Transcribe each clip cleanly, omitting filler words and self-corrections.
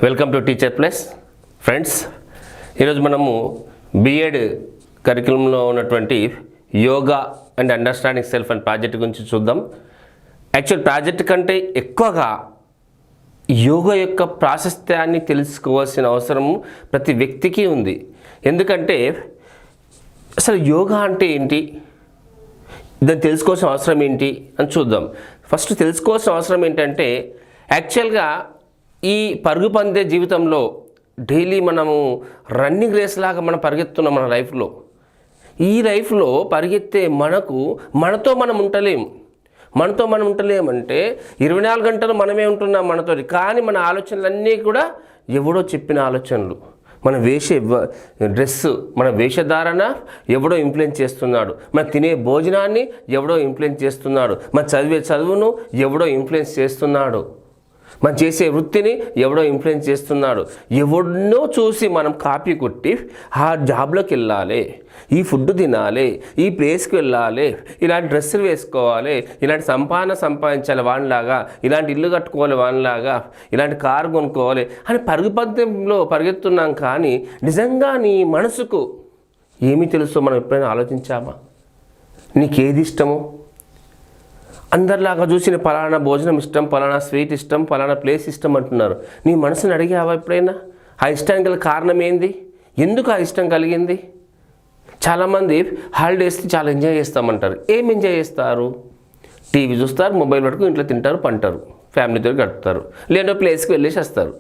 Welcome to teacher plus friends. ఈరోజు మనము BEd కరికులంలో ఉన్నటువంటి yoga and understanding self and project గురించి చూద్దాం. యాక్చువల్ ప్రాజెక్ట్ కంటే ఎక్కువగా యోగా యొక్క ప్రాశస్త్యాన్ని తెలుసుకోవాల్సిన అవసరం ప్రతి వ్యక్తికి ఉంది. ఎందుకంటే అసలు యోగా అంటే ఏంటి, దాన్ని తెలుసుకోవాల్సిన అవసరం ఏంటి అని చూద్దాం. ఫస్ట్ తెలుసుకోవాల్సిన అవసరం ఏంటంటే యాక్చువల్గా ఈ పరుగు పందే జీవితంలో డైలీ మనము రన్నింగ్ రేస్ లాగా మనం పరిగెత్తున్నాం. మన ఈ లైఫ్లో పరిగెత్తే మనతో మనం ఉంటలేమంటే 24 గంటలు మనమే ఉంటున్నాం మనతో. కానీ మన ఆలోచనలన్నీ కూడా ఎవడో చెప్పిన ఆలోచనలు. మనం వేసే డ్రెస్సు, మన వేషధారణ ఎవడో ఇన్ఫ్లుయెన్స్ చేస్తున్నాడు. మన తినే భోజనాన్ని ఎవడో ఇన్ఫ్లుయెన్స్ చేస్తున్నాడు. మన చదివే చదువును ఎవడో ఇన్ఫ్లుయెన్స్ చేస్తున్నాడు. మనం చేసే వృత్తిని ఎవడో ఇన్ఫ్లుయెన్స్ చేస్తున్నాడు. ఎవడో చూసి మనం కాపీ కొట్టి ఆ జాబ్లోకి వెళ్ళాలి, ఈ ఫుడ్ తినాలి, ఈ ప్లేస్కి వెళ్ళాలి, ఇలాంటి డ్రెస్సులు వేసుకోవాలి, ఇలాంటి సంపాదించాలి వానిలాగా, ఇలాంటి ఇల్లు కట్టుకోవాలి వానిలాగా, ఇలాంటి కారు కొనుక్కోవాలి అని పరుగుపందెంలో పరిగెత్తున్నాం. కానీ నిజంగా నీ మనసుకు ఏమి తెలుసో మనం ఎప్పుడైనా ఆలోచించామా? నీకేది ఇష్టమో? అందరిలాగా చూసిన పలానా భోజనం ఇష్టం, పలానా స్వీట్ ఇష్టం, పలానా ప్లేస్ ఇష్టం అంటున్నారు. నీ మనసుని అడిగావా ఎప్పుడైనా? ఆ ఇష్టానికి గల కారణం ఏంది? ఎందుకు ఆ ఇష్టం కలిగింది? చాలామంది హాలిడేస్కి చాలా ఎంజాయ్ చేస్తామంటారు. ఏం ఎంజాయ్ చేస్తారు? టీవీ చూస్తారు, మొబైల్ పట్టుకు ఇంట్లో తింటారు, పంటారు, ఫ్యామిలీతో గడుపుతారు, లేదో ప్లేస్కి వెళ్ళేసి వస్తారు.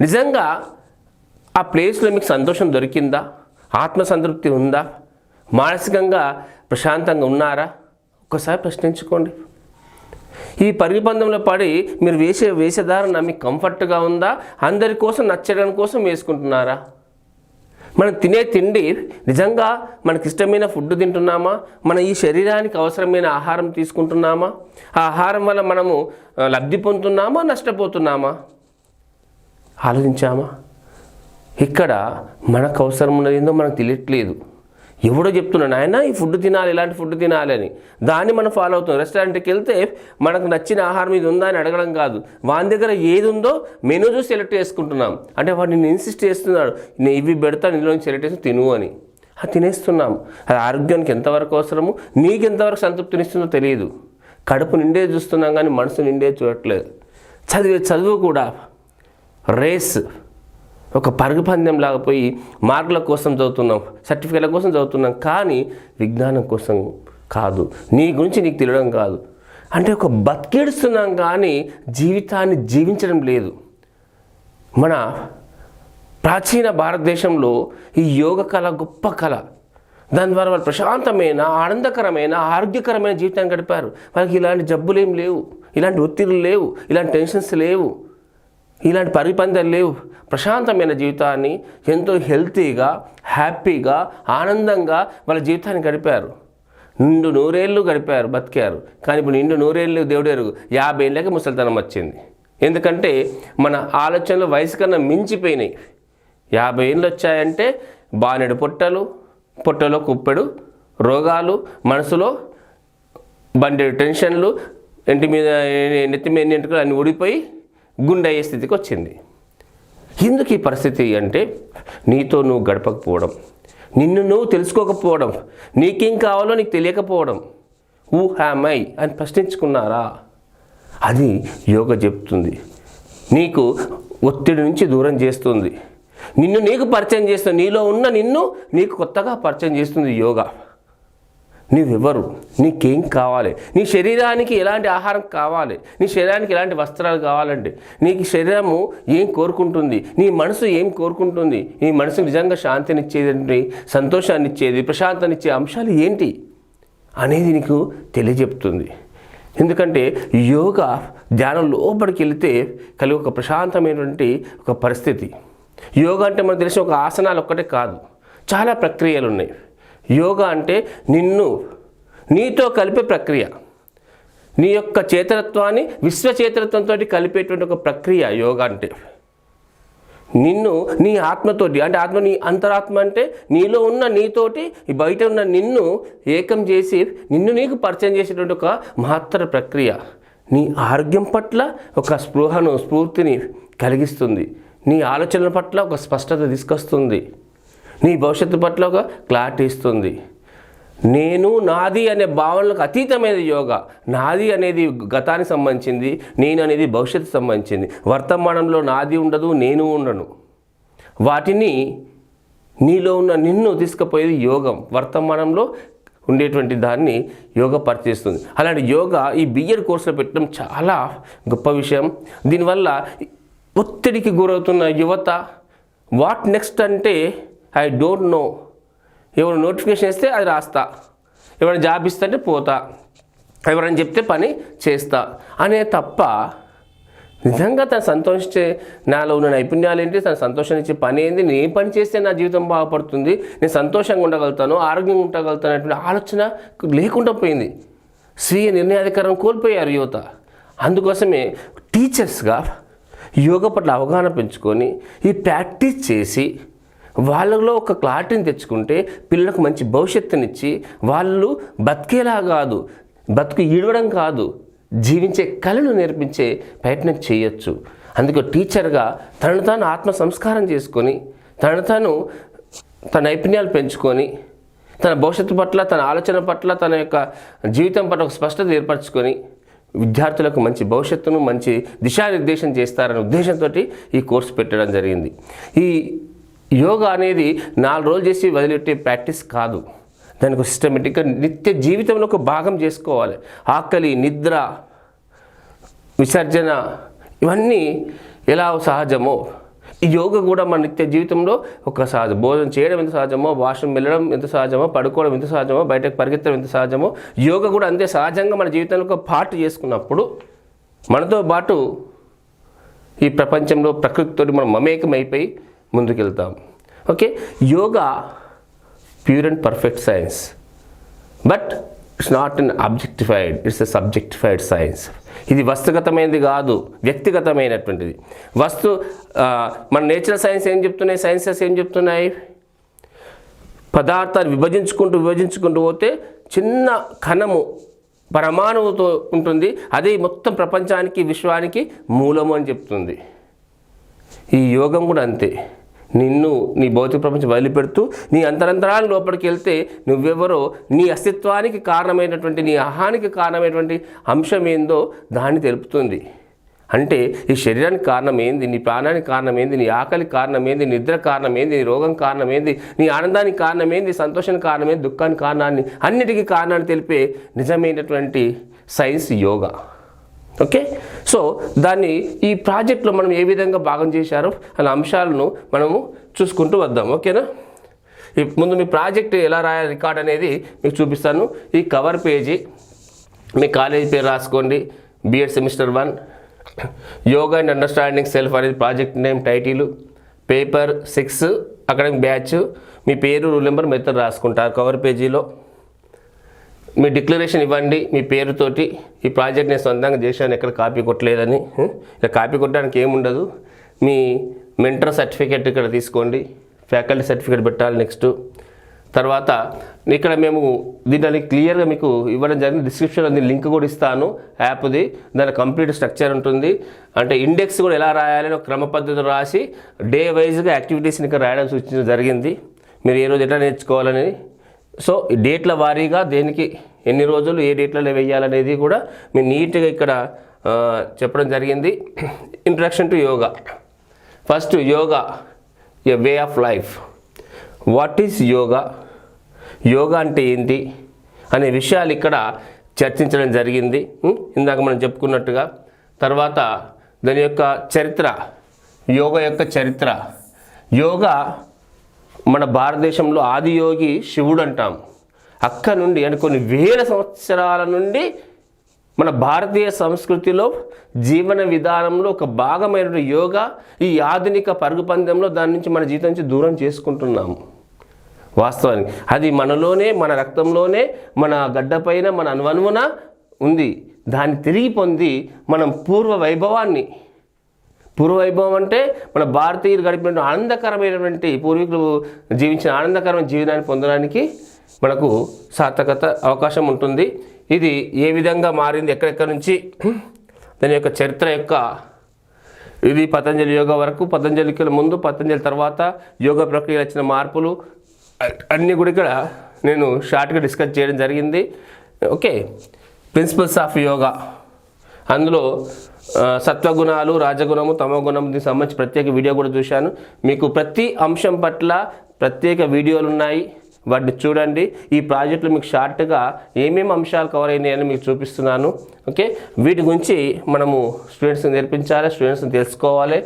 నిజంగా ఆ ప్లేస్లో మీకు సంతోషం దొరికిందా? ఆత్మసంతృప్తి ఉందా? మానసికంగా ప్రశాంతంగా ఉన్నారా? ఒక్కసారి ప్రశ్నించుకోండి. ఈ పరిపందంలో పడి మీరు వేషధారణ మీకు కంఫర్ట్గా ఉందా? అందరి కోసం నచ్చడం కోసం వేసుకుంటున్నారా? మనం తినే తిండి నిజంగా మనకి ఇష్టమైన ఫుడ్ తింటున్నామా? మన ఈ శరీరానికి అవసరమైన ఆహారం తీసుకుంటున్నామా? ఆ ఆహారం వల్ల మనము లబ్ధి పొందుతున్నామా, నష్టపోతున్నామా? ఆలోచించామా? ఇక్కడ మనకు అవసరం ఉన్నది ఏందో మనకు తెలియట్లేదు. ఎవడో చెప్తున్నాడు, ఆయన ఈ ఫుడ్ తినాలి, ఇలాంటి ఫుడ్ తినాలి అని, దాన్ని మనం ఫాలో అవుతున్నాం. రెస్టారెంట్కి వెళ్తే మనకు నచ్చిన ఆహారం ఇది ఉందా అని అడగడం కాదు, వాని దగ్గర ఏది ఉందో మెనూ చూసి సెలెక్ట్ చేసుకుంటున్నాం. అంటే వాడు నిన్ను ఇన్సిస్ట్ చేస్తున్నాడు, నేను ఇవి పెడతాను, ఇందులో సెలెక్ట్ చేసి తిను అని. అది తినేస్తున్నాం. అది ఆరోగ్యానికి ఎంతవరకు అవసరము, నీకు ఎంతవరకు సంతృప్తినిస్తుందో తెలియదు. కడుపు నిండే చూస్తున్నాం కానీ మనసు నిండే చూడట్లేదు. చదువు కూడా రేస్, ఒక పరుగు పందెంలాగా పోయి మార్కుల కోసం చదువుతున్నాం, సర్టిఫికేట్ల కోసం చదువుతున్నాం, కానీ విజ్ఞానం కోసం కాదు, నీ గురించి నీకు తెలియడం కాదు. అంటే ఒక బతికేడుస్తున్నాం కానీ జీవితాన్ని జీవించడం లేదు. మన ప్రాచీన భారతదేశంలో ఈ యోగ కళ గొప్ప కళ. దాని ద్వారా వాళ్ళు ప్రశాంతమైన, ఆనందకరమైన, ఆరోగ్యకరమైన జీవితాన్ని గడిపారు. వాళ్ళకి ఇలాంటి జబ్బులు ఏం లేవు, ఇలాంటి ఒత్తిడులు లేవు, ఇలాంటి టెన్షన్స్ లేవు, ఇలాంటి పరిపందాలు లేవు. ప్రశాంతమైన జీవితాన్ని ఎంతో హెల్తీగా, హ్యాపీగా, ఆనందంగా వాళ్ళ జీవితాన్ని గడిపారు. నిండు నూరేళ్ళు గడిపారు, బతికారు. కానీ ఇప్పుడు నిండు నూరేళ్ళు దేవుడు ఎరుగు, 50 ఏళ్ళకి ముసలితనం వచ్చింది. ఎందుకంటే మన ఆలోచనలు వయసు కన్నా మించిపోయినాయి. 50 ఏళ్ళు వచ్చాయంటే బానెడు పొట్టలో కుప్పెడు రోగాలు, మనసులో బండెడు టెన్షన్లు, నెత్తి మీద ఎంటుకలు అన్నీ ఊడిపోయి గుండె అయ్యే స్థితికి వచ్చింది. ఎందుకు ఈ పరిస్థితి అంటే నీతో నువ్వు గడపకపోవడం, నిన్ను నువ్వు తెలుసుకోకపోవడం, నీకేం కావాలో నీకు తెలియకపోవడం. హూ హ్యామ్ ఐ అని ప్రశ్నించుకున్నారా? అది యోగా చెప్తుంది. నీకు ఒత్తిడి నుంచి దూరం చేస్తుంది, నిన్ను నీకు పరిచయం చేస్తుంది, నీలో ఉన్న నిన్ను నీకు కొత్తగా పరిచయం చేస్తుంది యోగా. నీవెవరు, నీకేం కావాలి, నీ శరీరానికి ఎలాంటి ఆహారం కావాలి, నీ శరీరానికి ఎలాంటి వస్త్రాలు కావాలంటే, నీకు శరీరము ఏం కోరుకుంటుంది, నీ మనసు ఏం కోరుకుంటుంది, నీ మనసు నిజంగా శాంతినిచ్చేది, సంతోషాన్ని ఇచ్చేది, ప్రశాంతాన్ని ఇచ్చే అంశాలు ఏంటి అనేది నీకు తెలియజెప్తుంది. ఎందుకంటే యోగా ధ్యానం లోపలికి వెళితే కలిగి ఒక ప్రశాంతమైనటువంటి ఒక పరిస్థితి. యోగా అంటే మనకు తెలిసిన ఒక ఆసనాలు ఒక్కటే కాదు, చాలా ప్రక్రియలు ఉన్నాయి. యోగా అంటే నీతో కలిపే ప్రక్రియ, నీ యొక్క చేతనత్వాన్ని విశ్వచేతనత్వంతో కలిపేటువంటి ఒక ప్రక్రియ యోగా అంటే. నీ ఆత్మతోటి, అంటే ఆత్మ నీ అంతరాత్మ అంటే నీలో ఉన్న నీతోటి బయట ఉన్న నిన్ను ఏకం చేసి నిన్ను నీకు పరిచయం చేసేటువంటి ఒక మహత్తర ప్రక్రియ. నీ ఆరోగ్యం పట్ల ఒక స్పృహను, స్ఫూర్తిని కలిగిస్తుంది. నీ ఆలోచనల పట్ల ఒక స్పష్టత తీసుకొస్తుంది, నీ భవిష్యత్తు పట్ల ఒక క్లారిటీ ఇస్తుంది. నేను నాది అనే భావనలకు అతీతమైన యోగా. నాది అనేది గతానికి సంబంధించింది, నేను అనేది భవిష్యత్తు సంబంధించింది. వర్తమానంలో నాది ఉండదు, నేను ఉండను. వాటిని నీలో ఉన్న నిన్ను తీసుకుపోయేది యోగం. వర్తమానంలో ఉండేటువంటి దాన్ని యోగా పరిచేస్తుంది. అలాంటి యోగా ఈ బిఎడ్ కోర్సులో పెట్టడం చాలా గొప్ప విషయం. దీనివల్ల ఒత్తిడికి గురవుతున్న యువత వాట్ నెక్స్ట్ అంటే ఐ డోంట్ నో. ఎవరు నోటిఫికేషన్ ఇస్తే అది రాస్తా, ఎవరైనా జాబ్ ఇస్తే పోతా, ఎవరైనా చెప్తే పని చేస్తా అనే తప్ప నిజంగా తను సంతోషించే నాలో ఉన్న నైపుణ్యాలు ఏంటి, తను సంతోషాన్నిచ్చే పని ఏంది, నేను ఏ పని చేస్తే నా జీవితం బాగుపడుతుంది, నేను సంతోషంగా ఉండగలుగుతాను, ఆరోగ్యంగా ఉండగలుగుతాను అనేటువంటి ఆలోచన లేకుండా పోయింది. స్వీయ నిర్ణయాధికారం కోల్పోయారు యువత. అందుకోసమే టీచర్స్గా యోగా పట్ల అవగాహన పెంచుకొని ఈ ప్రాక్టీస్ చేసి వాళ్ళలో ఒక క్లారిటీని తెచ్చుకుంటే పిల్లలకు మంచి భవిష్యత్తునిచ్చి వాళ్ళు బతికేలా కాదు, బతుకు ఈడవడం కాదు, జీవించే కళను నేర్పించే ప్రయత్నం చేయొచ్చు. అందుకే టీచర్గా తనను తాను ఆత్మ సంస్కారం చేసుకొని తన నైపుణ్యాలు పెంచుకొని తన భవిష్యత్తు పట్ల, తన ఆలోచన పట్ల, తన యొక్క జీవితం పట్ల ఒక స్పష్టత ఏర్పరచుకొని విద్యార్థులకు మంచి భవిష్యత్తును, మంచి దిశానిర్దేశం చేస్తారనే ఉద్దేశంతో ఈ కోర్సు పెట్టడం జరిగింది. ఈ యోగా అనేది 4 రోజులు చేసి వదిలిపెట్టే ప్రాక్టీస్ కాదు. దానికి సిస్టమేటిక్గా నిత్య జీవితంలో ఒక భాగం చేసుకోవాలి. ఆకలి, నిద్ర, విసర్జన ఇవన్నీ ఎలా సహజమో ఈ యోగా కూడా మన నిత్య జీవితంలో ఒక సహజం. భోజనం చేయడం ఎంత సహజమో, వాష్రూమ్ వెళ్ళడం ఎంత సహజమో, పడుకోవడం ఎంత సహజమో, బయటకు పరిగెత్తడం ఎంత సహజమో యోగా కూడా అంతే సహజంగా మన జీవితంలో ఒక పార్ట్ చేసుకున్నప్పుడు మనతో పాటు ఈ ప్రపంచంలో ప్రకృతితో మనం మమేకమైపోయి ముందుకెళ్తాం. Okay, yoga pure and perfect science, but it's not an objectified, it's a subjectified science. ఇది వస్తుగతమైనది కాదు, వ్యక్తిగతమైనటువంటిది. మన నేచురల్ సైన్స్ ఏం చెప్తున్నాయి, సైన్సెస్ ఏం చెప్తున్నాయి, పదార్థాన్ని విభజించుకుంటూ పోతే చిన్న కణము పరమాణువుతో ఉంటుంది, అదే మొత్తం ప్రపంచానికి, విశ్వానికి మూలము అని చెప్తుంది. ఈ యోగం కూడా అంతే. నిన్ను నీ భౌతిక ప్రపంచం వదిలిపెడుతూ నీ అంతరంతరాల లోపలికి వెళ్తే నువ్వెవరో, నీ అస్తిత్వానికి కారణమైనటువంటి, నీ అహానికి కారణమైనటువంటి అంశం ఏందో దాన్ని తెలుపుతుంది. అంటే ఈ శరీరానికి కారణం ఏంది, నీ ప్రాణానికి కారణం ఏంది, నీ ఆకలికి కారణం ఏంది, నిద్ర కారణం ఏంది, నీ రోగం కారణం ఏంది, నీ ఆనందానికి కారణం ఏంది, సంతోషానికి కారణం ఏంది, దుఃఖానికి కారణాన్ని, అన్నిటికీ కారణాన్ని తెలిపే నిజమైనటువంటి సైన్స్ యోగా. ఓకే, సో దాన్ని ఈ ప్రాజెక్ట్లో మనం ఏ విధంగా భాగం చేశారో అనే అంశాలను మనము చూసుకుంటూ వద్దాం. ఓకేనా, ముందు మీ ప్రాజెక్ట్ ఎలా రాయాలి రికార్డ్ అనేది మీకు చూపిస్తాను. ఈ కవర్ పేజీ మీ కాలేజీ పేరు రాసుకోండి. B Ed semester 1 yoga and understanding self అనేది project name, title, paper 6 academic batch, మీ పేరు, రూల్ నెంబర్, మెథడ్ రాసుకుంటారు కవర్ పేజీలో. మీ డిక్లరేషన్ ఇవ్వండి మీ పేరుతోటి. ఈ ప్రాజెక్ట్ నేను సొంతంగా చేశాను, ఎక్కడ కాపీ కొట్టలేదని. ఇలా కాపీ కొట్టడానికి ఏముండదు. మీ మెంటర్ సర్టిఫికేట్ ఇక్కడ తీసుకోండి, ఫ్యాకల్టీ సర్టిఫికేట్ పెట్టాలి. నెక్స్ట్ తర్వాత ఇక్కడ మేము దీన్ని క్లియర్గా మీకు ఇవ్వడం జరిగింది. డిస్క్రిప్షన్లో దీని లింక్ కూడా ఇస్తాను యాప్ది. దాని కంప్లీట్ స్ట్రక్చర్ ఉంటుంది. అంటే ఇండెక్స్ కూడా ఎలా రాయాలని ఒక క్రమ పద్ధతిలో రాసి డే వైజ్గా యాక్టివిటీస్ని ఇక్కడ రాయడం సూచించడం జరిగింది. మీరు ఏ రోజు ఎట్లా నేర్చుకోవాలని. సో ఈ డేట్ల వారీగా దేనికి ఎన్ని రోజులు ఏ డేట్లలో వేయాలనేది కూడా మీరు నీట్గా ఇక్కడ చెప్పడం జరిగింది. Introduction to yoga. First yoga A way of life. What is yoga, yoga అంటే ఏంటి అనే విషయాలు ఇక్కడ చర్చించడం జరిగింది ఇందాక మనం చెప్పుకున్నట్టుగా. తర్వాత దాని యొక్క చరిత్ర, యోగా యొక్క చరిత్ర. యోగా మన భారతదేశంలో ఆదియోగి శివుడు అంటాం. అక్కడ నుండి అంటే కొన్ని వేల సంవత్సరాల నుండి మన భారతీయ సంస్కృతిలో జీవన విధానంలో ఒక భాగమైన యోగా ఈ ఆధునిక పరుగు పందెంలో దాని నుంచి మన జీవితం నుంచి దూరం చేసుకుంటున్నాము. వాస్తవానికి అది మనలోనే, మన రక్తంలోనే, మన గడ్డపైన, మన అణువణువున ఉంది. దాన్ని తిరిగి పొంది మనం పూర్వ వైభవం అంటే మన భారతీయులు గడిపిన ఆనందకరమైనటువంటి, పూర్వీకులు జీవించిన ఆనందకరమైన జీవనాన్ని పొందడానికి మనకు సార్థకత అవకాశం ఉంటుంది. ఇది ఏ విధంగా మారింది, ఎక్కడెక్కడి నుంచి దాని యొక్క చరిత్ర యొక్క ఇది పతంజలి యోగా వరకు. పతంజలికి ముందు, పతంజలి తర్వాత యోగా ప్రక్రియలో వచ్చిన మార్పులు అన్నీ కూడా ఇక్కడ నేను షార్ట్గా డిస్కస్ చేయడం జరిగింది. ఓకే, ప్రిన్సిపల్స్ ఆఫ్ యోగా, అందులో సత్వగుణాలు, రాజగుణము, తమోగుణము, దీనికి సంబంధించి ప్రత్యేక వీడియో కూడా చూశాను. మీకు ప్రతి అంశం పట్ల ప్రత్యేక వీడియోలు ఉన్నాయి, వాటిని చూడండి. ఈ ప్రాజెక్టులో మీకు షార్ట్గా ఏమేమి అంశాలు కవర్ అయినాయని మీకు చూపిస్తున్నాను. ఓకే, వీటి గురించి మనము స్టూడెంట్స్ని నేర్పించాలి, స్టూడెంట్స్ని తెలుసుకోవాలి.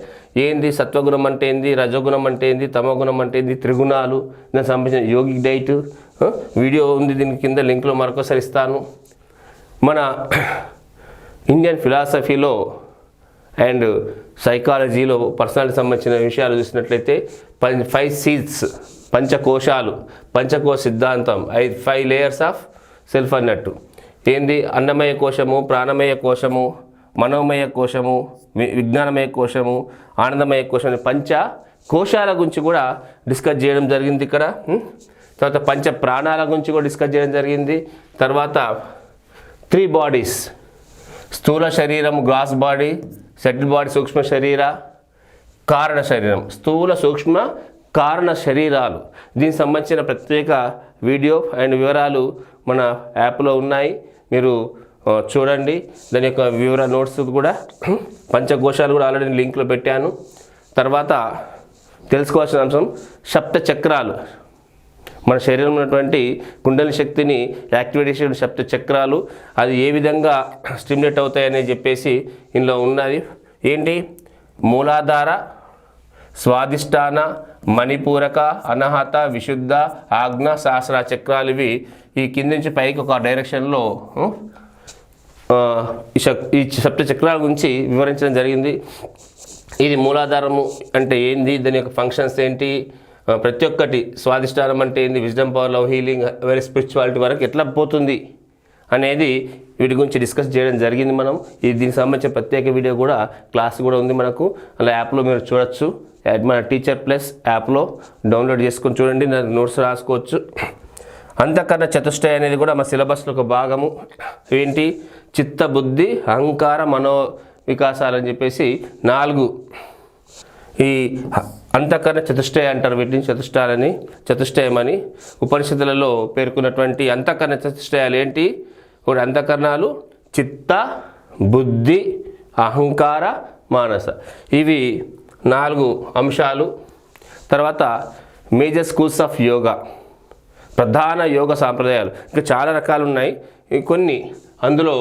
ఏంది సత్వగుణం అంటే ఏంది, రజోగుణం అంటే ఏంది, తమోగుణం అంటే ఏంది, త్రిగుణాలు, దానికి సంబంధించిన యోగిక్ డైట్ వీడియో ఉంది, దీని కింద లింక్లో మరొకసారి ఇస్తాను. మన ఇండియన్ ఫిలాసఫీలో అండ్ సైకాలజీలో పర్సనాలిటీ సంబంధించిన విషయాలు చూసినట్లయితే 5 C's, పంచకోశాలు, పంచకోశ సిద్ధాంతం, 5 లేయర్స్ ఆఫ్ సెల్ఫ్ అన్నట్టు. ఏంది అన్నమయ కోశము, ప్రాణమయ కోశము, మనోమయ కోశము, విజ్ఞానమయ కోశము, ఆనందమయ కోశం, పంచ కోశాల గురించి కూడా డిస్కస్ చేయడం జరిగింది ఇక్కడ. తర్వాత పంచ ప్రాణాల గురించి కూడా డిస్కస్ చేయడం జరిగింది. తర్వాత 3 బాడీస్, స్థూల శరీరం గ్రాస్ బాడీ, సెటిల్ బాడీ సూక్ష్మ శరీర, కారణ శరీరం, స్థూల సూక్ష్మ కారణ శరీరాలు. దీనికి సంబంధించిన ప్రత్యేక వీడియో అండ్ వివరాలు మన యాప్లో ఉన్నాయి, మీరు చూడండి. దాని యొక్క వివర నోట్స్ కూడా, పంచకోశాలు కూడా ఆల్రెడీ లింక్లో పెట్టాను. తర్వాత తెలుసుకోవాల్సిన అంశం సప్త చక్రాలు, మన శరీరంలో ఉన్నటువంటి కుండలి శక్తిని యాక్టివేట్ చేసే సప్త చక్రాలు, అది ఏ విధంగా స్టిమ్యులేట్ అవుతాయని చెప్పేసి ఇందులో ఉన్నది. ఏంటి మూలాధార, స్వాదిష్టాన, మణిపూరక, అనాహత, విశుద్ధ, ఆజ్ఞ, సహస్ర చక్రాలు. ఇవి ఈ కింద నుంచి పైకి ఒక డైరెక్షన్లో ఈ సప్త చక్రాల గురించి వివరించడం జరిగింది. ఇది మూలాధారము అంటే ఏంది, దాని యొక్క ఫంక్షన్స్ ఏంటి, ప్రతి ఒక్కటి, స్వాదిష్టానం అంటే ఏంది, wisdom, power, love, healing, very spirituality వరకు ఎట్లా పోతుంది అనేది వీటి గురించి డిస్కస్ చేయడం జరిగింది. మనం దీనికి సంబంధించిన ప్రత్యేక వీడియో కూడా, క్లాస్ కూడా ఉంది మనకు, అలా యాప్లో మీరు చూడొచ్చు. మన టీచర్ ప్లస్ యాప్లో డౌన్లోడ్ చేసుకొని చూడండి, నోట్స్ రాసుకోవచ్చు. అంతఃకరణ చతుష్టయ అనేది కూడా మా సిలబస్లో ఒక భాగము. ఏంటి చిత్త, బుద్ధి, అహంకార, మనో వికాసాలని చెప్పేసి 4 ఈ అంతఃకరణ చతుష్టయ అంటారు. వీటిని చతుష్టయమని ఉపనిషత్తులలో పేర్కొన్నటువంటి అంతఃకరణ చతుష్టయాలు ఏంటి? ఇప్పుడు అంతఃకరణాలు చిత్త, బుద్ధి, అహంకార, మానస, ఇవి 4 అంశాలు. తర్వాత మేజర్ స్కూల్స్ ఆఫ్ యోగా, ప్రధాన యోగ సాంప్రదాయాలు, ఇంకా చాలా రకాలు ఉన్నాయి. కొన్ని అందులో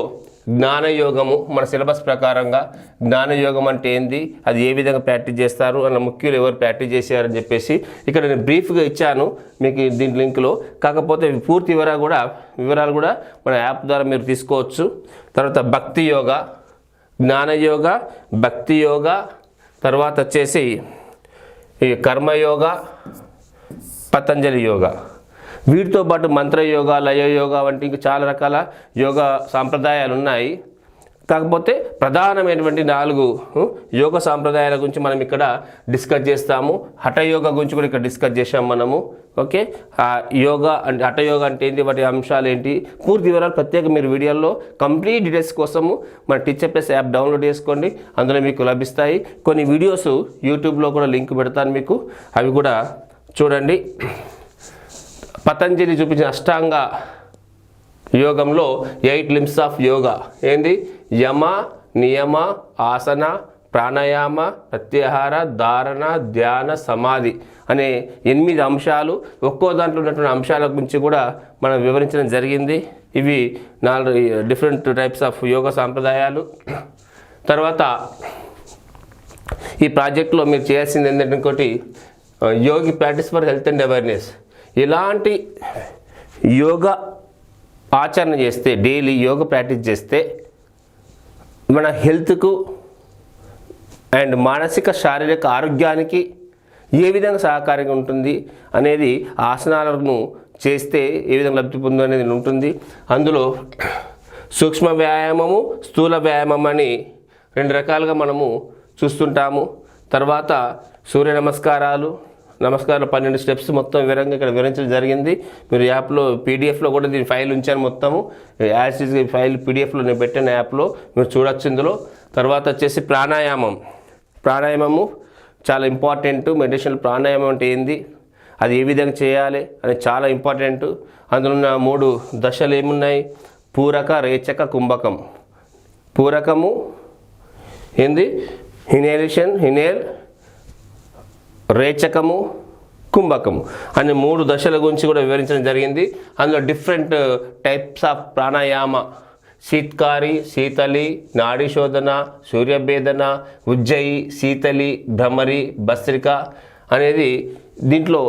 జ్ఞానయోగము, మన సిలబస్ ప్రకారంగా జ్ఞానయోగం అంటే ఏంది, అది ఏ విధంగా ప్రాక్టీస్ చేస్తారు, అన్న ముఖ్యులు ఎవరు ప్రాక్టీస్ చేశారని చెప్పేసి ఇక్కడ నేను బ్రీఫ్గా ఇచ్చాను మీకు దీని లింక్లో. కాకపోతే పూర్తి వివరాలు కూడా మన యాప్ ద్వారా మీరు తీసుకోవచ్చు. తర్వాత భక్తి యోగా, జ్ఞానయోగ, భక్తి యోగ, తర్వాత వచ్చేసి ఈ కర్మయోగ, పతంజలి యోగా. వీటితో పాటు మంత్రయోగా, లయయోగా వంటి ఇంకా చాలా రకాల యోగా సాంప్రదాయాలు ఉన్నాయి. కాకపోతే ప్రధానమైనటువంటి 4 యోగ సాంప్రదాయాల గురించి మనం ఇక్కడ డిస్కస్ చేస్తాము. హఠయోగా గురించి కూడా ఇక్కడ డిస్కస్ చేసాం మనము. ఓకే, ఆ యోగా అంటే హఠయోగా అంటే ఏంటి, వాటి అంశాలు ఏంటి, పూర్తి వివరాలు ప్రత్యేక మీరు వీడియోలో కంప్లీట్ డీటెయిల్స్ కోసము మన టీచర్ ప్లస్ యాప్ డౌన్లోడ్ చేసుకోండి, అందులో మీకు లభిస్తాయి. కొన్ని వీడియోస్ యూట్యూబ్లో కూడా లింక్ పెడతాను మీకు, అవి కూడా చూడండి. పతంజలి చూపించిన అష్టాంగ యోగంలో 8 లింబ్స్ ఆఫ్ యోగా ఏంది, యమ, నియమ, ఆసన, ప్రాణాయామ, ప్రత్యాహార, ధారణ, ధ్యాన, సమాధి అనే 8 అంశాలు. ఒక్కో దాంట్లో ఉన్నటువంటి అంశాల గురించి కూడా మనం వివరించడం జరిగింది. ఇవి 4 డిఫరెంట్ టైప్స్ ఆఫ్ యోగా సాంప్రదాయాలు. తర్వాత ఈ ప్రాజెక్ట్లో మీరు చేయాల్సింది ఏంటంటే ఇంకోటి, యోగి practice for health and awareness. ఇలాంటి యోగా ఆచరణ చేస్తే, డైలీ యోగా ప్రాక్టీస్ చేస్తే మన హెల్త్కు అండ్ మానసిక శారీరక ఆరోగ్యానికి ఏ విధంగా సహకారంగా ఉంటుంది అనేది, ఆసనాలను చేస్తే ఏ విధంగా లబ్ధి పొందు అనేది ఉంటుంది. అందులో సూక్ష్మ వ్యాయామము, స్థూల వ్యాయామం అని 2 రకాలుగా మనము చూస్తుంటాము. తర్వాత సూర్య నమస్కారాలు 12 స్టెప్స్ మొత్తం వివరంగా ఇక్కడ వివరించడం జరిగింది. మీరు యాప్లో పీడిఎఫ్లో కూడా దీని ఫైల్ ఉంచాను, మొత్తము యాజ్ ఫైల్ పీడిఎఫ్లో నేను పెట్టిన యాప్లో మీరు చూడొచ్చు ఇందులో. తర్వాత వచ్చేసి ప్రాణాయామం, ప్రాణాయామము చాలా ఇంపార్టెంట్. మెడిటేషన్ ప్రాణాయామం అంటే ఏంది, అది ఏ విధంగా చేయాలి అని చాలా ఇంపార్టెంట్. అందులో ఉన్న 3 దశలు ఏమున్నాయి, పూరక, రేచక, కుంభకం. పూరకము ఏంది, ఇన్హేలేషన్, ఇన్హేల్, రేచకము, కుంభకము అనే 3 దశల గురించి కూడా వివరించడం జరిగింది. అందులో డిఫరెంట్ టైప్స్ ఆఫ్ ప్రాణాయామ, శీత్కారి, శీతలి, నాడీ శోధన, సూర్యభేదన, ఉజ్జయి, శీతలి, భ్రమరి, భస్త్రిక అనేది దీంట్లో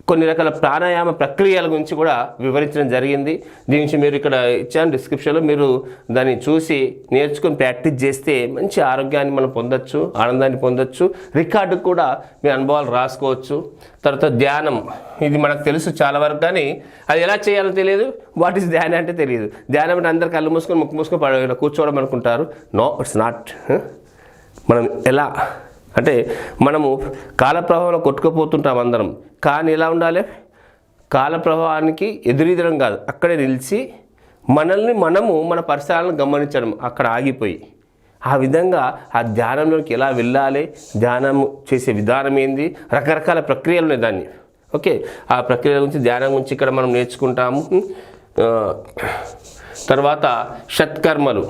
కొన్ని రకాల ప్రాణాయామ ప్రక్రియల గురించి కూడా వివరించడం జరిగింది. దీని నుంచి మీరు ఇక్కడ ఇచ్చాను డిస్క్రిప్షన్లో, మీరు దాన్ని చూసి నేర్చుకొని ప్రాక్టీస్ చేస్తే మంచి ఆరోగ్యాన్ని మనం పొందొచ్చు, ఆనందాన్ని పొందొచ్చు. రికార్డు కూడా మీ అనుభవాలు రాసుకోవచ్చు. తర్వాత ధ్యానం, ఇది మనకు తెలుసు చాలా వరకు, కానీ అది ఎలా చేయాలో తెలియదు. వాట్ ఈస్ ధ్యానం అంటే తెలియదు. ధ్యానం అంటే అందరు కళ్ళు మూసుకొని ముక్కు మూసుకొని కూర్చోవడం అనుకుంటారు. No, it's not. మనం ఎలా అంటే మనము కాలప్రవాహంలో కొట్టుకుపోతుంటాం అందరం, కానీ ఎలా ఉండాలి, కాలప్రవాహానికి ఎదురీదడం కాదు, అక్కడే నిలిచి మనల్ని మనము మన పరిసరాలను గమనించడం, అక్కడ ఆగిపోయి ఆ విధంగా ఆ ధ్యానంలోకి ఎలా వెళ్ళాలి, ధ్యానం చేసే విధానం ఏంది, రకరకాల ప్రక్రియలు ఉన్నాయి దాన్ని. ఓకే, ఆ ప్రక్రియల గురించి, ధ్యానం గురించి ఇక్కడ మనం నేర్చుకుంటాము. తర్వాత షట్కర్మలు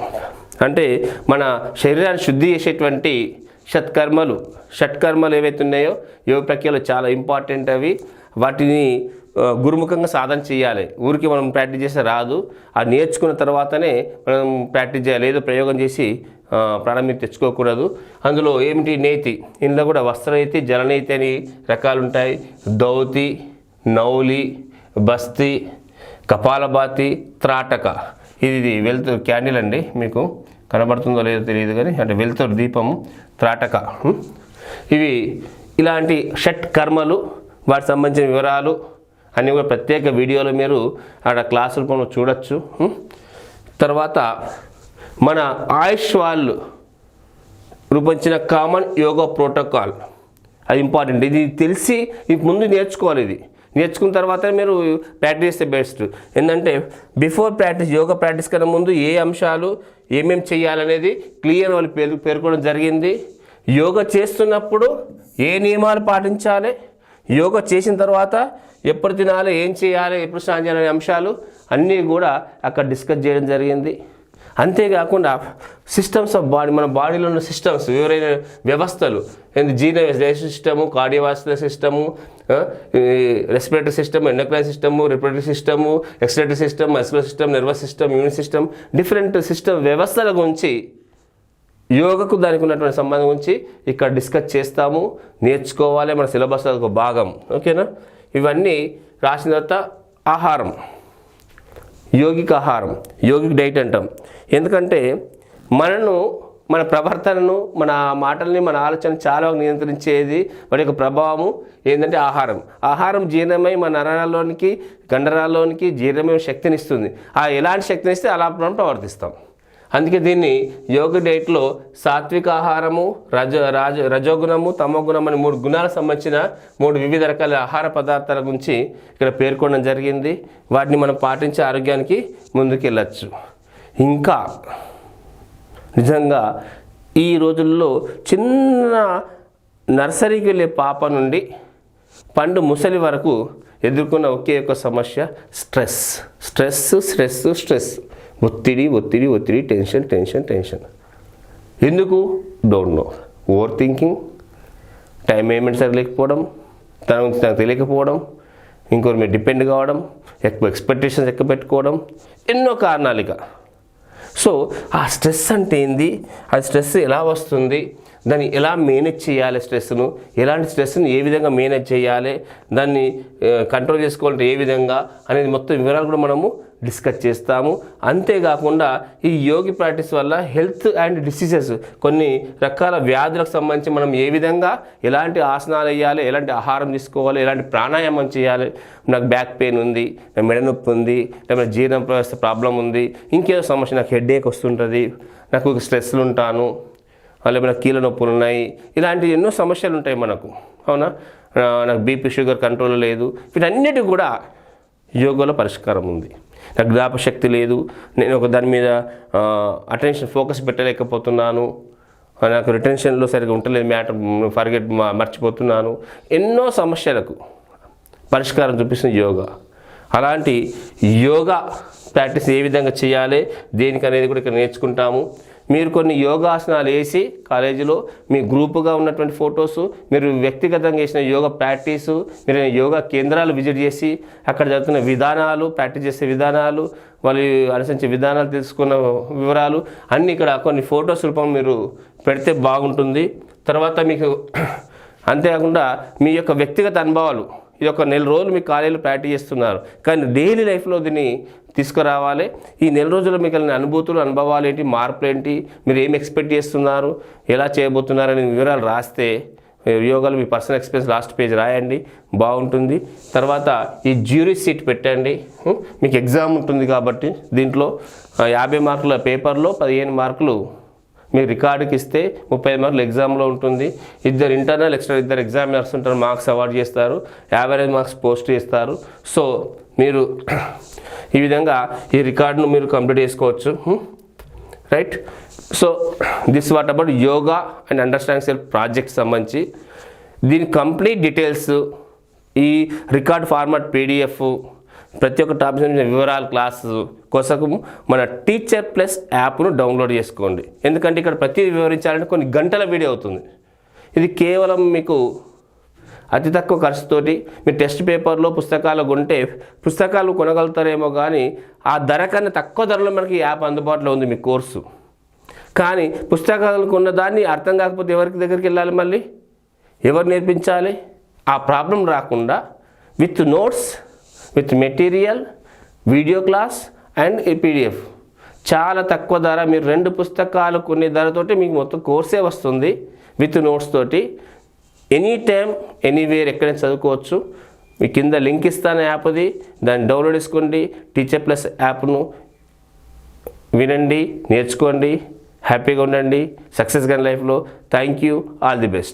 అంటే మన శరీరాన్ని శుద్ధి చేసేటువంటి షట్కర్మలు ఏవైతే ఉన్నాయో యోగ ప్రక్రియలు చాలా ఇంపార్టెంట్. అవి వాటిని గురుముఖంగా సాధన చేయాలి. ఊరికి మనం ప్రాక్టీస్ చేస్తే రాదు, అది నేర్చుకున్న తర్వాతనే మనం ప్రాక్టీస్ చేయాలి. ఏదో ప్రయోగం చేసి ప్రాణం మీద తెచ్చుకోకూడదు. అందులో ఏమిటి, నేతి, ఇందులో కూడా వస్త్రనేతి, జలనేతి అని రకాలు ఉంటాయి. దౌతి, నౌలి, బస్తి, కపాలభాతి, త్రాటక. ఇది వెలుతురు క్యాండిల్ అండి, మీకు కనబడుతుందో లేదో తెలియదు కానీ, అంటే వెలుతురు దీపము, త్రాటక. ఇవి ఇలాంటి షట్ కర్మలు, వాటికి సంబంధించిన వివరాలు అన్నీ కూడా ప్రత్యేక వీడియోలో మీరు ఆడ క్లాసులు మనం చూడొచ్చు. తర్వాత మన ఆయుష్ వాళ్ళు రూపొందించిన కామన్ యోగా ప్రోటోకాల్, అది ఇంపార్టెంట్. ఇది తెలిసి ముందు నేర్చుకోవాలి. ఇది నేర్చుకున్న తర్వాత మీరు ప్రాక్టీస్ చేస్తే బెస్ట్. ఏంటంటే బిఫోర్ ప్రాక్టీస్, యోగా ప్రాక్టీస్ కన్నా ముందు ఏ అంశాలు ఏమేమి చేయాలనేది క్లియర్ వాళ్ళు పేర్కొనడం జరిగింది. యోగా చేస్తున్నప్పుడు ఏ నియమాలు పాటించాలి, యోగా చేసిన తర్వాత ఎప్పుడు తినాలి, ఏం చేయాలి, ఎప్పుడు స్నానం చేయాలనే అంశాలు అన్నీ కూడా అక్కడ డిస్కస్ చేయడం జరిగింది. అంతేకాకుండా సిస్టమ్స్ ఆఫ్ బాడీ, మన బాడీలో ఉన్న సిస్టమ్స్, ఎవరైనా వ్యవస్థలు, digestive system, cardiovascular system, respiratory system, endocrine system, reproductive system, excretory system, muscular system, nervous system, immune system, different system వ్యవస్థల గురించి, యోగకు దానికి ఉన్నటువంటి సంబంధం గురించి ఇక్కడ డిస్కస్ చేస్తాము. నేర్చుకోవాలి, మన సిలబస్ ఒక భాగం. ఓకేనా? ఇవన్నీ రాసిన తర్వాత ఆహారం, యోగిక ఆహారం, యోగిక్ డైట్ అంటాం. ఎందుకంటే మన ప్రవర్తనను, మన మాటల్ని, మన ఆలోచన చాలా నియంత్రించేది వాటి యొక్క ప్రభావము ఏంటంటే ఆహారం జీర్ణమై మన నరాల్లోనికి, కండరాల్లోనికి జీర్ణమై శక్తిని ఇస్తుంది. ఎలాంటి శక్తిని ఇస్తే అలా మనం ప్రవర్తిస్తాం. అందుకే దీన్ని యోగ డైట్లో సాత్విక ఆహారము, రజోగుణము, తమోగుణం అని 3 గుణాలకు సంబంధించిన 3 వివిధ రకాల ఆహార పదార్థాల గురించి ఇక్కడ పేర్కొనడం జరిగింది. వాటిని మనం పాటించే ఆరోగ్యానికి ముందుకెళ్ళచ్చు. ఇంకా నిజంగా ఈ రోజుల్లో చిన్న నర్సరీకి వెళ్ళే పాప నుండి పండు ముసలి వరకు ఎదుర్కొన్న ఒకే ఒక సమస్య స్ట్రెస్. ఒత్తిడి, టెన్షన్. ఎందుకు? Don't know. Overthinking, time management సరిలేకపోవడం, తనకు తెలియకపోవడం, ఇంకొకరి మీద డిపెండ్ కావడం, ఎక్కువ ఎక్స్పెక్టేషన్స్ ఎక్కువ పెట్టుకోవడం, ఎన్నో కారణాలు. ఇక సో ఆ స్ట్రెస్ అంటే ఏంది, ఆ స్ట్రెస్ ఎలా వస్తుంది, దాన్ని ఎలా మేనేజ్ చేయాలి, ఎలాంటి స్ట్రెస్ని ఏ విధంగా మేనేజ్ చేయాలి, దాన్ని కంట్రోల్ చేసుకోవాలంటే ఏ విధంగా అనేది మొత్తం వివరాలు కూడా మనము డిస్కస్ చేస్తాము. అంతేకాకుండా ఈ యోగి ప్రాక్టీస్ వల్ల హెల్త్ అండ్ డిసీజెస్, కొన్ని రకాల వ్యాధులకు సంబంధించి మనం ఏ విధంగా ఎలాంటి ఆసనాలు వేయాలి, ఎలాంటి ఆహారం తీసుకోవాలి, ఎలాంటి ప్రాణాయామం చేయాలి, నాకు బ్యాక్ పెయిన్ ఉంది, నాకు మెడ నొప్పి ఉంది, లేకపోతే జీర్ణ వ్యవస్థ ప్రాబ్లం ఉంది, ఇంకేదో సమస్య, నాకు హెడేక్ వస్తుంటుంది, నాకు స్ట్రెస్లు ఉంటాను, లేకపోతే నాకు కీళ్ళ నొప్పులు ఉన్నాయి, ఇలాంటి ఎన్నో సమస్యలు ఉంటాయి మనకు. అవునా? నాకు బీపీ, షుగర్ కంట్రోల్ లేదు, వీటన్నిటికి కూడా యోగాలో పరిష్కారం ఉంది. నాకు జ్ఞాపశక్తి లేదు, నేను ఒక దాని మీద అటెన్షన్ ఫోకస్ పెట్టలేకపోతున్నాను, నాకు రిటెన్షన్లో సరిగ్గా ఉంటలేదు, మ్యాటర్ మర్చిపోతున్నాను, ఎన్నో సమస్యలకు పరిష్కారం చూపిస్తుంది యోగా. అలాంటి యోగా ప్రాక్టీస్ ఏ విధంగా చేయాలి దేనికి అనేది కూడా ఇక్కడ నేర్చుకుంటాము. మీరు కొన్ని యోగాసనాలు వేసి కాలేజీలో మీ గ్రూపుగా ఉన్నటువంటి ఫొటోసు, మీరు వ్యక్తిగతంగా చేసిన యోగా ప్రాక్టీసు, మీరు యోగా కేంద్రాలు విజిట్ చేసి అక్కడ జరుగుతున్న విధానాలు, ప్రాక్టీస్ చేసే విధానాలు, వాళ్ళు అనుసరించే విధానాలు, తెలుసుకున్న వివరాలు అన్నీ ఇక్కడ కొన్ని ఫొటోస్ రూపం మీరు పెడితే బాగుంటుంది. తర్వాత మీకు అంతేకాకుండా మీ యొక్క వ్యక్తిగత అనుభవాలు, ఇది ఒక నెల రోజులు మీ కాలేజీలో ప్రాక్టీస్ చేస్తున్నారు కానీ డైలీ లైఫ్లో దీన్ని తీసుకురావాలి. ఈ నెల రోజుల్లో మీకు అనుభూతులు, అనుభవాలు ఏంటి, మార్పులు ఏంటి, మీరు ఏం ఎక్స్పెక్ట్ చేస్తున్నారు, ఎలా చేయబోతున్నారు అనే వివరాలు రాస్తే యోగాలో మీ పర్సనల్ ఎక్స్పీరియన్స్ లాస్ట్ పేజ్ రాయండి, బాగుంటుంది. తర్వాత ఈ జ్యూరీ సీట్ పెట్టండి. మీకు ఎగ్జామ్ ఉంటుంది కాబట్టి దీంట్లో 50 మార్కుల పేపర్లో 15 మార్కులు మీరు రికార్డుకి ఇస్తే 35 మార్కులు ఎగ్జామ్లో ఉంటుంది. 2 ఇంటర్నల్ ఎక్స్ట్రా 2 ఎగ్జామినర్స్ ఉంటారు, మార్క్స్ అవార్డ్ చేస్తారు, యావరేజ్ మార్క్స్ పోస్ట్ చేస్తారు. సో మీరు ఈ విధంగా ఈ రికార్డును మీరు కంప్లీట్ చేసుకోవచ్చు. Right. So this what about yoga and understanding self project సంబంధించి దీని కంప్లీట్ డీటెయిల్స్, ఈ రికార్డ్ ఫార్మాట్ PDF, ప్రతి ఒక్క టాపిక్ వివరాలు క్లాసు కోసం మన టీచర్ ప్లస్ యాప్ను డౌన్లోడ్ చేసుకోండి. ఎందుకంటే ఇక్కడ ప్రతి వివరించాలంటే కొన్ని గంటల వీడియో అవుతుంది. ఇది కేవలం మీకు అతి తక్కువ ఖర్చుతోటి మీరు టెస్ట్ పేపర్లో పుస్తకాలు కొంటే పుస్తకాలు కొనగలుగుతారేమో కానీ ఆ ధర కన్నా తక్కువ ధరలో మనకి యాప్ అందుబాటులో ఉంది మీ కోర్సు. కానీ పుస్తకాలు కొన్న దాన్ని అర్థం కాకపోతే ఎవరికి దగ్గరికి వెళ్ళాలి, మళ్ళీ ఎవరు నేర్పించాలి? ఆ ప్రాబ్లం రాకుండా with notes, with material, video class and PDF చాలా తక్కువ ధర, మీరు 2 పుస్తకాలు కొనే ధరతోటి మీకు మొత్తం కోర్సే వస్తుంది విత్ నోట్స్ తోటి. ఎనీ టైం ఎనీవేర్ ఎక్కడైనా చదువుకోవచ్చు. మీ కింద లింక్ ఇస్తాను యాప్ది, దాన్ని డౌన్లోడ్ చేసుకోండి. టీచర్ ప్లస్ యాప్ను వినండి, నేర్చుకోండి, హ్యాపీగా ఉండండి, సక్సెస్ కానీ లైఫ్లో. Thank you, all the best.